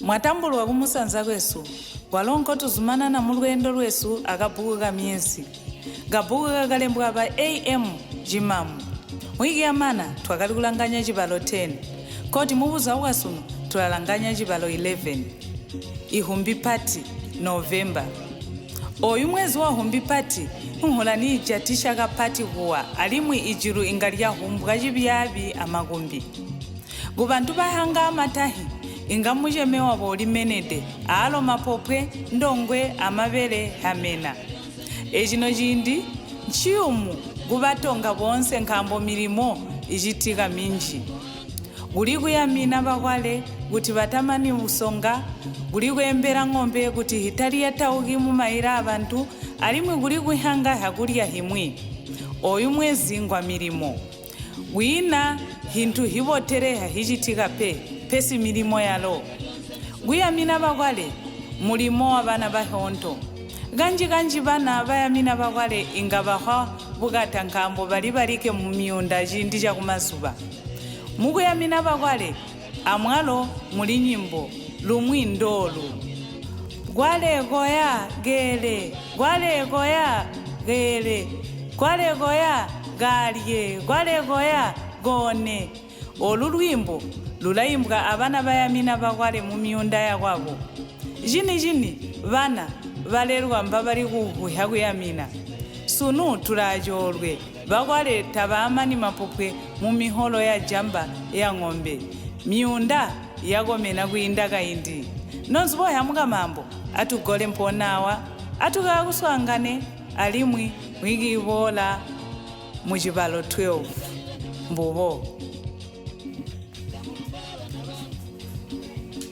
Mwatambulwa kumusanza kwesu walonko tuzumana na mulwendo lwesu akabuku ka myezi gabuku kakalembwa pa am jimamu wiki yamana twakalikulanganya chibalo 10 koti mubuza ukasuno tulalanganya chibalo 11 ihumbi pati Novemba oyu mwezi wa humbi pati unholani ijatisha ka pati kuwa alimwi ijiru ingali ya humbwa chibyabi amakumbi gubantu bahanga amatahi ingamujemewa boli menede alo mapopwe ndongwe amabere hamena ejino jindi nchiyumu gubatonga bonse nkambo milimo ijitika minji guli kuyamina bakwale kuti batamani usonga guli kuyembera ng'ombe kuti hitali yatauki mu maira abantu alimwe guli kuhanga hakulya himwi oyu mwezi ngwa milimo wina hintu hibotereha hijitika pesi milimo yalo guyamina bakwale mulimo abana bahonto ganji bana bayamina bakwale ingabaha bugata nkambo balibalike mu miunda jindi ja kumazuba muguyamina bakwale amwalo muli nyimbo lumwi ndolu gwale goya gele gwale goya gele gwale goya galye gwale goya gone olulwimbo lulayimbwa abana bayamina bakwale mu miunda ya kwabo jini bana balerwa mbabali kuhuha kuyamina sunu tulajolwe bakwale tabamani mapopwe mu miholo ya jamba ya ng'ombe miunda yagomena kuindaga indi nonzibo yamuka mambo atugole mponawa atukakuswangane alimwi mwiki ibola mu chibalo 12 mbubo